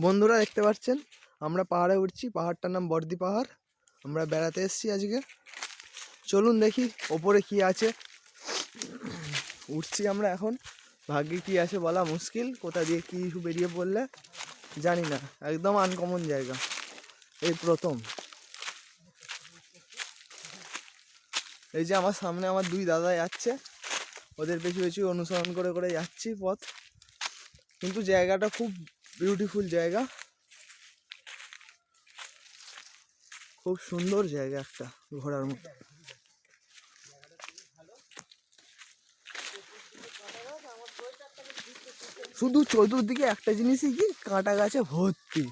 বন্ধুরা দেখতে পাচ্ছেন আমরা পাহাড়ে উঠছি। পাহাড়টার নাম বর্দি পাহাড়। আমরা বেড়াতে এসেছি আজকে। চলুন দেখি ওপরে কি আছে। উঠছি আমরা এখন। ভাগ্যে কি আছে বলা মুশকিল, কোথা দিয়ে কি বেরিয়ে পড়লে জানি না। একদম আনকমন জায়গা, এই প্রথম। এই যে আমার সামনে আমার দুই দাদা যাচ্ছে, ওদের পেছু পেছু অনুসরণ করে করে যাচ্ছি পথ। কিন্তু জায়গাটা খুব বিউটিফুল জায়গা, খুব সুন্দর জায়গা, একটা ঘোরার মতো। শুধু চতুর্দিকে একটা জিনিসই কি, কাঁটা গাছে ভর্তি।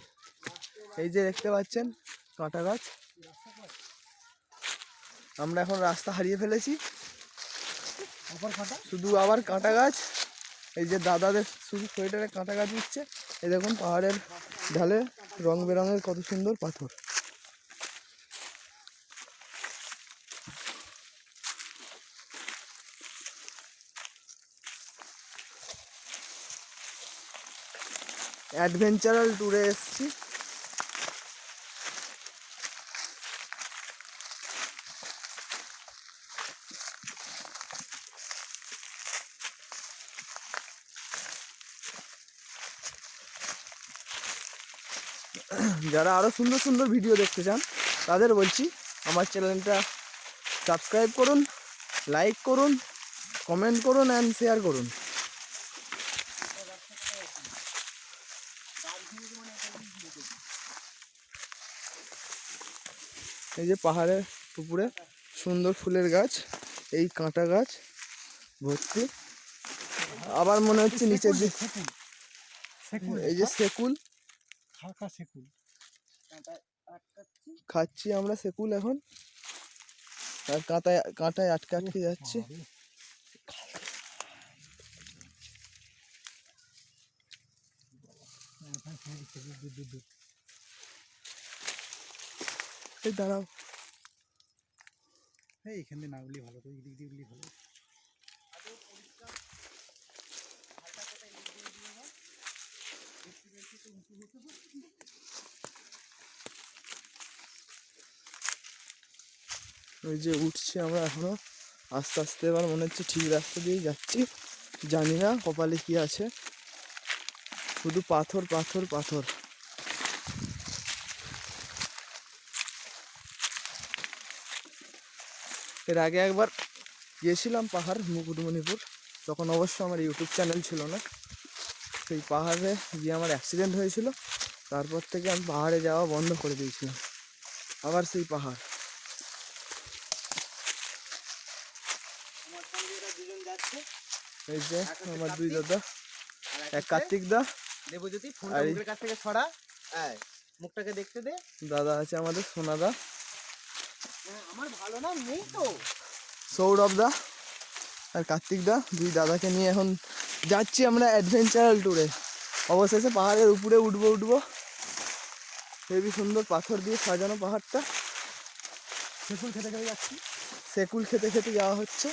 এই যে দেখতে পাচ্ছেন কাঁটা গাছ। আমরা এখন রাস্তা হারিয়ে ফেলেছি, শুধু আবার কাঁটা গাছ। এই যে দাদাদের শুধু সোয়েটারে কাঁটা গাছ দিচ্ছে। এই দেখুন পাহাড়ের ঢালে রং বেরঙের কত সুন্দর পাথর। অ্যাডভেঞ্চারাল ট্যুরে এসেছি। যারা আরও সুন্দর সুন্দর ভিডিও দেখতে চান তাদের বলছি আমার চ্যানেলটা সাবস্ক্রাইব করুন, লাইক করুন, কমেন্ট করুন অ্যান্ড শেয়ার করুন। এই যে পাহাড়ের উপরে সুন্দর ফুলের গাছ, এই কাঁটা গাছ ভর্তি। আবার মনে হচ্ছে নিচের দিকে এই যে সেকুল, খাচ্ছি আমরা সেকুল এখন। আর কাঁটায় আটকে আটকে যাচ্ছে। এই দাঁড়াও, এইখানে না উঠলে ভালো, তো এই দিক দিয়ে উঠলে ভালো। ওই যে উঠছি আমরা এখনো আস্তে আস্তে। এবার মনে হচ্ছে ঠিক রাস্তা দিয়ে যাচ্ছি, জানি না কপালে কি আছে। শুধু পাথর পাথর পাথর। এর আগে একবার গিয়েছিলাম পাহাড় মুকুটমণিপুর, তখন অবশ্য আমার ইউটিউব চ্যানেল ছিল না। সেই পাহাড়ে গিয়ে আমার অ্যাক্সিডেন্ট হয়েছিল। তারপর থেকে আমি পাহাড়ে যাওয়া বন্ধ করে দিয়েছিলাম। আবার সেই পাহাড়। এই যে আমার দুই দাদা, এক কার্তিক দা, দেবজ্যোতি, ফোনটা মুখের কাছ থেকে ছড়া, মুখটাকে দেখতে দে। দাদা আছে আমাদের সোনাদা, আমার ভালো নাম নেই তো, সৌরভ দা আর কার্তিক দা। দুই দাদাকে নিয়ে এখন যাচ্ছি আমরা অ্যাডভেঞ্চারাল ট্যুরে। অবশেষে পাহাড়ের উপরে উঠবো। হেবি সুন্দর পাথর দিয়ে সাজানো পাহাড়টা। সেকুল খেতে খেতে যাচ্ছি। সেকুল খেতে খেতে যাওয়া হচ্ছে,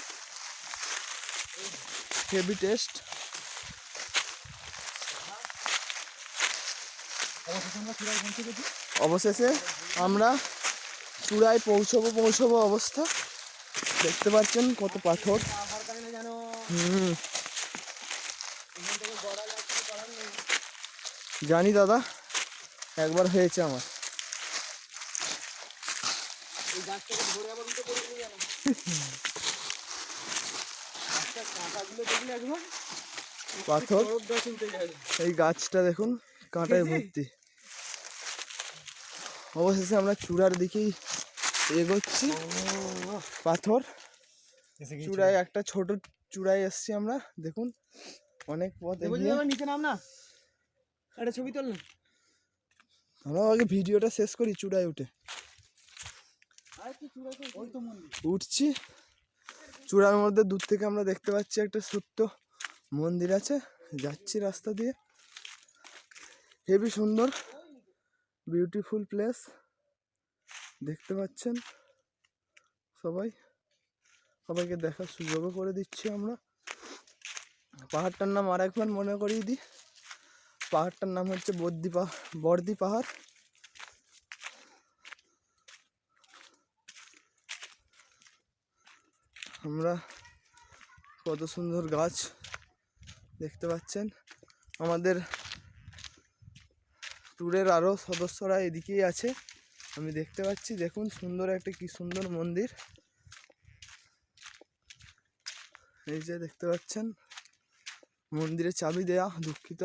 হেভি টেস্ট। অবশেষে আমরা চূড়ায় পৌঁছবো অবস্থা। দেখতে পাচ্ছেন কত পাথর। জানি দাদা, একবার হয়েছে আমার। পাথর, এই গাছটা দেখুন কাঁটায় ভর্তি। অবশেষে আমরা চূড়ার দিকেই এগোচ্ছি। পাথর চূড়ায়, একটা ছোট চূড়ায় এসছি আমরা। দেখুন অনেক পথ এগিয়ে। নিচে নাম না, একটা ছবি তোল। আমরা আগে ভিডিওটা শেষ করি। চূড়ায় উঠে উঠছি। চূড়ার মধ্যে দূর থেকে আমরা দেখতে পাচ্ছি একটা ছোট্ট মন্দির আছে। যাচ্ছি রাস্তা দিয়ে, হেবি সুন্দর বিউটিফুল প্লেস। দেখতে পাচ্ছেন সবাইকে দেখার সুযোগও করে দিচ্ছি আমরা। পাহাড়টার নাম আর একবার মনে করিয়ে দিই, পাহাড়টার নাম হচ্ছে বর্দি পাহাড়। আমরা কত সুন্দর গাছ দেখতে পাচ্ছেন। আমাদের ট্যুরের আরও সদস্যরা এদিকেই আছে, আমি দেখতে পাচ্ছি। দেখুন সুন্দর একটা, কি সুন্দর মন্দির। এই যে দেখতে পাচ্ছেন মন্দিরে চাবি দেয়া, দুঃখিত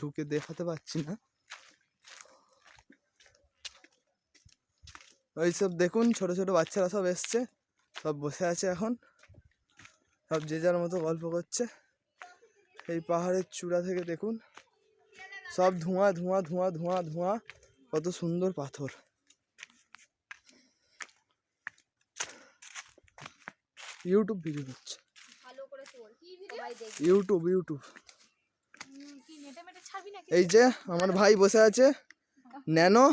ঢুকে দেখাতে পাচ্ছি না। ওই সব দেখুন ছোট ছোট বাচ্চারা সব এসছে, সব বসে আছে এখন, সব যে যার মতো গল্প করছে। এই পাহাড়ের চূড়া থেকে দেখুন সব ধোঁয়া ধোঁয়া ধোঁয়া ধোঁয়া ধোঁয়া, কত সুন্দর পাথর। ইউটিউব ভিডিও হচ্ছে, ইউটিউব। এই যে আমার ভাই বসে আছে ন্যানো,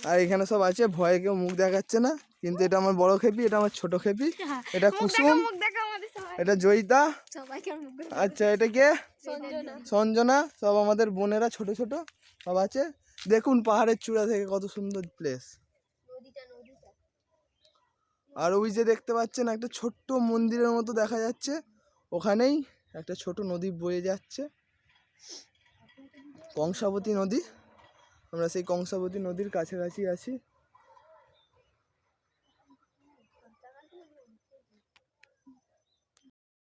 আর এখানে সব আছে, ভয়ে কেউ মুখ দেখাচ্ছে না, কিন্তু এটা আমার বড় খেপি, এটা আমার ছোট খেপি, এটা কুসুম, এটা জয়িতা, আচ্ছা এটা কে সঞ্জনা, সব আমাদের বোনেরা ছোট ছোট সব আছে। দেখুন পাহাড়ের চূড়া থেকে কত সুন্দর প্লেস। আর ওই যে দেখতে পাচ্ছেন একটা ছোট্ট মন্দিরের মতো দেখা যাচ্ছে, ওখানেই একটা ছোট নদী বয়ে যাচ্ছে, কংসাবতী নদী। আমরা সেই কংসাবতী নদীর কাছাকাছি আছি।